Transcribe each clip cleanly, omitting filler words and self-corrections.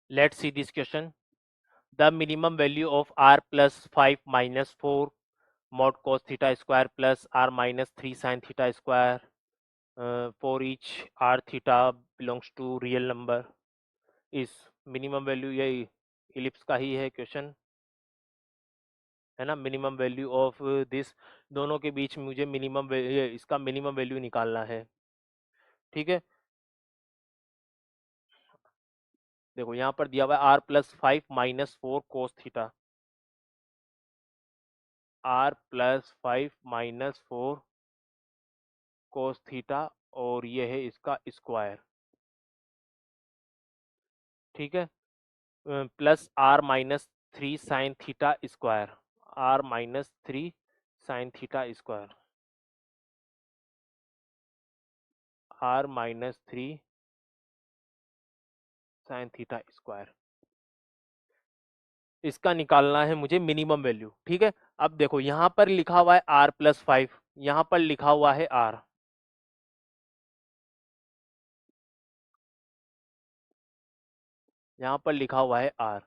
Let's see this question. The minimum value of r plus 5 minus 4 mod cos theta square plus r minus 3 sin theta square for each r theta belongs to real number is minimum value, ये ellipse का ही है question, है ना। Minimum value of this, दोनों के बीच मुझे minimum इसका minimum value निकालना है। ठीक है, देखो यहाँ पर दिया हुआ है R plus 5 minus 4 cos theta, R plus 5 minus 4 cos theta, और ये है इसका स्क्वायर। ठीक है, plus R minus 3 sine theta square, R minus 3 sine theta square, R minus 3 sine theta square, इसका निकालना है मुझे मिनिमम वैल्यू। ठीक है, अब देखो यहाँ पर लिखा हुआ है आर प्लस 5, यहाँ पर लिखा हुआ है आर, यहाँ पर लिखा हुआ है आर,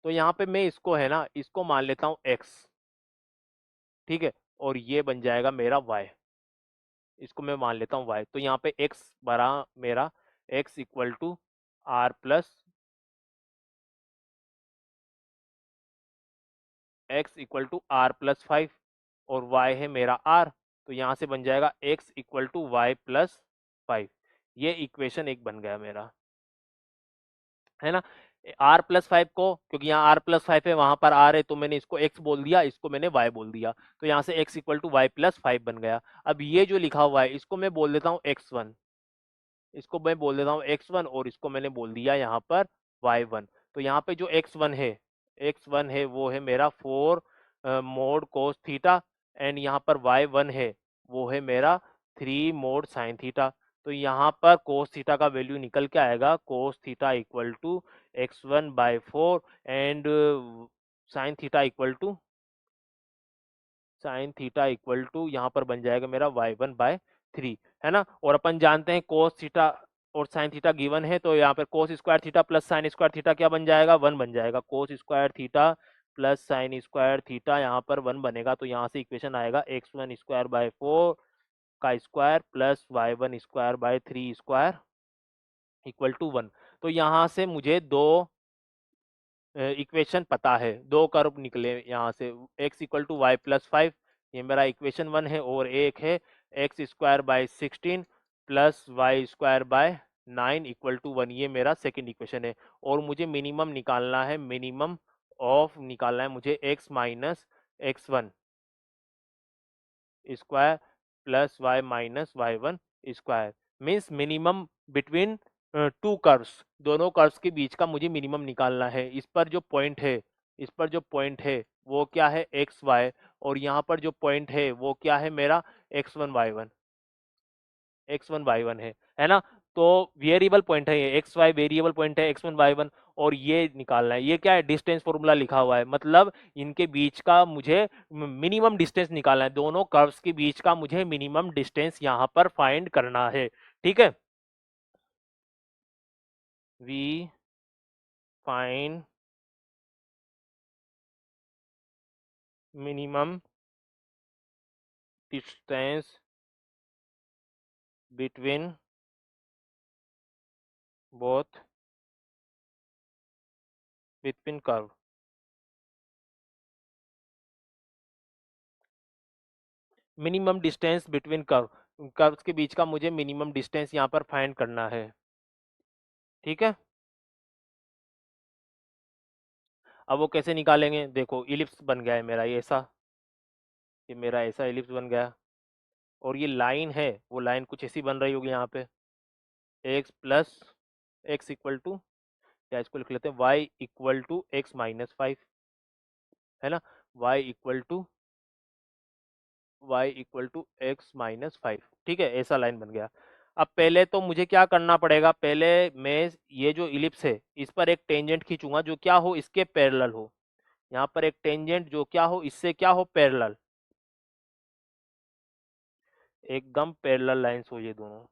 तो यहाँ पे मैं इसको, है ना, इसको मान लेता हूँ एक्स। ठीक है, और ये बन जाएगा मेरा वाई, इसको मैं मान लेता हूँ वाई। तो यहाँ पे एक्स बरा मेरा X equal to R plus, X equal to R plus 5, और वाई है मेरा आर, तो यहाँ से बन जाएगा X equal to Y plus 5। ये इक्वेशन एक बन गया मेरा, है ना। आर प्लस 5 को, क्योंकि यहाँ आर प्लस 5 है, वहां पर आर है, तो मैंने इसको एक्स बोल दिया, इसको मैंने वाई बोल दिया, तो यहाँ से X equal to Y plus 5 बन गया। अब ये जो लिखा हुआ है इसको मैं बोल देता हूँ x1, इसको मैं बोल देता हूँ x1, और इसको मैंने बोल दिया यहाँ पर y1। तो यहाँ पे जो x1 है, x1 है वो है मेरा 4 मोड कोस थीटा, एंड यहाँ पर y1 है वो है मेरा 3 मोड साइन थीटा। तो यहाँ पर कोस थीटा का वैल्यू निकल के आएगा cos theta equal to x1/4, and sine theta equal to, sine theta equal to यहाँ पर बन जाएगा मेरा y1/3, है ना। और अपन जानते हैं कोस थीटा और साइन थीटा गिवन है, तो यहाँ पर cos square theta plus sine square theta क्या बन जाएगा, 1 बन जाएगा। Cos square theta plus sine square theta यहाँ पर 1 बनेगा, तो यहाँ से इक्वेशन आएगा x1² का square plus y1² square equal to 1। तो यहाँ से मुझे दो इक्वेशन पता है, दो कर्व निकले यहाँ से, x equal to Y plus 5, ये मेरा इक्वेशन 1 है, और एक है x² 16 plus y² 9 equal to 1, ये मेरा सेकंड इक्वेशन है। और मुझे मिनिमम निकालना है, मिनिमम ऑफ निकालना है मुझे x minus x1 square plus y minus y1 square, means minimum between two curves, दोनों कर्व्स के बीच का मुझे मिनिमम निकालना है। इस पर जो पॉइंट है, इस पर जो पॉइंट है वो क्या है एक्स वाई, और यहाँ पर जो पॉइंट है वो क्या है मेरा x1 y1, x1 y1 है ना। तो वेरिएबल पॉइंट है ये, एक्स वाई वेरिएबल पॉइंट है x1 y1, और ये निकालना है, ये क्या है डिस्टेंस फॉर्मूला लिखा हुआ है, मतलब इनके बीच का मुझे मिनिमम डिस्टेंस निकालना है, दोनों कर्व्स के बीच का मुझे मिनिमम डिस्टेंस यहाँ पर फाइंड करना है। ठीक है, we find minimum distance between both, between curve, minimum distance between curve, curves के बीच का मुझे मिनिमम डिस्टेंस यहाँ पर फाइंड करना है। ठीक है, अब वो कैसे निकालेंगे, देखो इलिप्स बन गया है मेरा ये ऐसा, ये मेरा ऐसा इलिप्स बन गया, और ये लाइन है, वो लाइन कुछ ऐसी बन रही होगी यहाँ पे, X plus X equal to, या इसको लिख लेते हैं Y equal to x minus 5, है ना, Y equal to, Y equal to x minus 5। ठीक है, ऐसा लाइन बन गया। अब पहले तो मुझे क्या करना पड़ेगा, पहले मैं ये जो इलिप्स है इस पर एक टेंजेंट खींचूंगा जो क्या हो, इसके पैरेलल हो, यहाँ पर एक टेंजेंट जो क्या हो, इससे क्या हो, पैरेलल, एकदम पैरेलल लाइंस हो ये दोनों।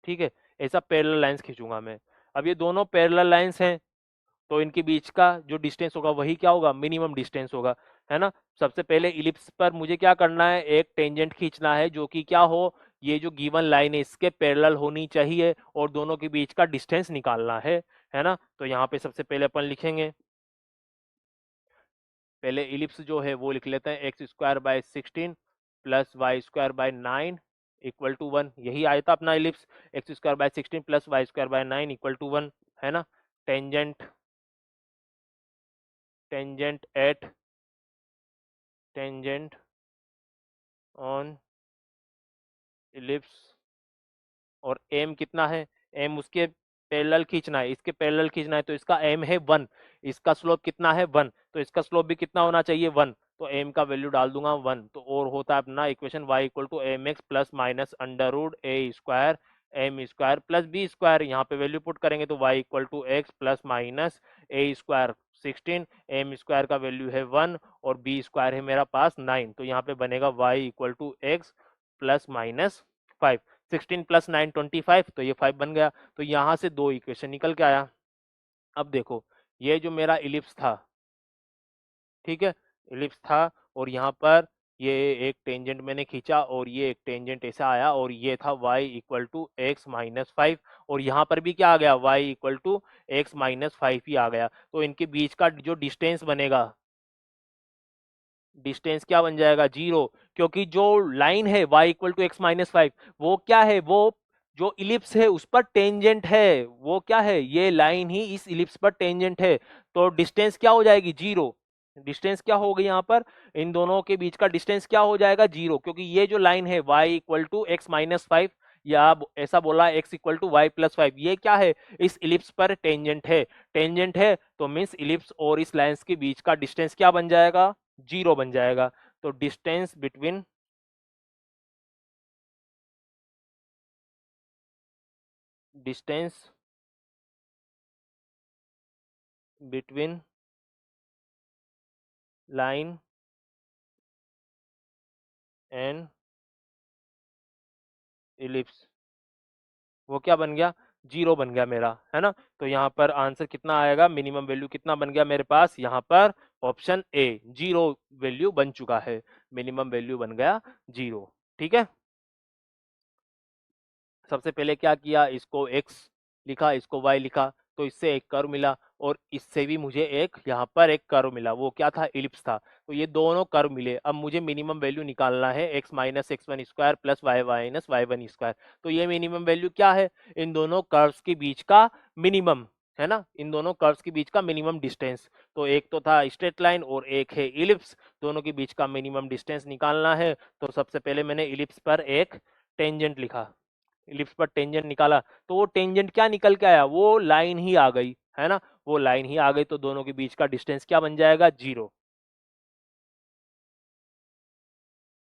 ठीक है, ऐसा पैरेलल लाइंस खींचूंगा मैं। अब ये दोनों पैरेलल लाइंस हैं, तो इनके बीच का जो डिस्टेंस होगा वही क्या होगा, मिनिमम डिस्टेंस होगा, है ना। सबसे पहले इलिप्स पर मुझे क्या करना है, एक टेंजेंट खींचना है जो कि क्या हो, ये जो गिवन लाइन है इसके पैरेलल होनी चाहिए और दोनों के बीच का डिस्टेंस निकालना है ना। तो यहाँ पे सबसे पहले अपन लिखेंगे, पहले इलिप्स जो है वो लिख लेते हैं, X square by 16 plus Y square by 9 equal to 1। यही आया था अपना ellipse, X square by 16 plus Y square by 9 equal to 1, है ना। Tangent tangent at tangent on ellipse, और एम कितना है, एम उसके पैरेलल खींचना है, इसके पैरेलल खींचना है, तो इसका एम है 1, इसका स्लोप कितना है 1, तो इसका स्लोप भी कितना होना चाहिए 1, तो एम का वैल्यू डाल दूंगा 1। तो और होता है अपना equation y equal to M X plus minus under root A square M square plus B square, यहाँ पे वैल्यू पुट करेंगे तो y equal to X plus minus A square 16, M square का वैल्यू है 1 और बी स्क्वायर है मेरा पास 9, तो यहाँ पे बनेगा y equal to X plus minus 5। 16 plus 9 25, तो ये 5 बन गया। तो यहाँ से दो इक्वेशन निकल के आया। अब देखो, ये जो मेरा इलिप्स था, ठीक है, इलिप्स था, और यहाँ पर ये एक टेंजेंट मैंने खींचा और ये एक टेंजेंट ऐसा आया, और ये था y equal to x minus 5, और यहाँ पर भी क्या आ गया, y equal to x minus 5 ही आ गया। तो इनके बीच का जो डिस्टेंस बनेगा, डिस्टेंस क्या बन जाएगा, 0, क्योंकि जो लाइन है y equal to x minus 5 वो क्या है, वो जो इलिप्स है उस पर टेंजेंट है, वो क्या है, ये लाइन ही इस इलिप्स पर टेंजेंट है, तो डिस्टेंस क्या हो जाएगी, 0। डिस्टेंस क्या होगी यहाँ पर, इन दोनों के बीच का डिस्टेंस क्या हो जाएगा, 0, क्योंकि ये जो लाइन है y equal to x minus 5, या ऐसा बोला x equal to Y plus 5, ये क्या है, इस इलिप्स पर टेंजेंट है। टेंजेंट है तो मीन्स इलिप्स और इस लाइंस के बीच का डिस्टेंस क्या बन जाएगा, 0 बन जाएगा। तो distance between distance between line and ellipse, वो क्या बन गया, 0 बन गया मेरा, है ना। तो यहाँ पर आंसर कितना आएगा, मिनिमम वैल्यू कितना बन गया मेरे पास, यहाँ पर ऑप्शन ए 0 वैल्यू बन चुका है, मिनिमम वैल्यू बन गया 0। ठीक है, सबसे पहले क्या किया, इसको x लिखा, इसको y लिखा, तो इससे एक कर्व मिला, और इससे भी मुझे एक यहाँ पर एक कर्व मिला, वो क्या था, इलिप्स था। तो ये दोनों कर्व मिले, अब मुझे मिनिमम वैल्यू निकालना है x minus x one square plus y minus y one square. तो ये मिनिमम वैल्यू क्या है, इन दोनों कर्व्स के बीच का मिनिमम, है ना, इन दोनों कर्व्स के बीच का मिनिमम डिस्टेंस। तो एक तो था स्ट्रेट लाइन और एक है इलिप्स, दोनों के बीच का मिनिमम डिस्टेंस निकालना है। तो सबसे पहले मैंने इलिप्स पर एक टेंजेंट लिखा, इलिप्स पर टेंजेंट निकाला, तो वो टेंजेंट क्या निकल के आया, वो लाइन ही आ गई, है ना, वो लाइन ही आ गई, तो दोनों के बीच का डिस्टेंस क्या बन जाएगा, 0।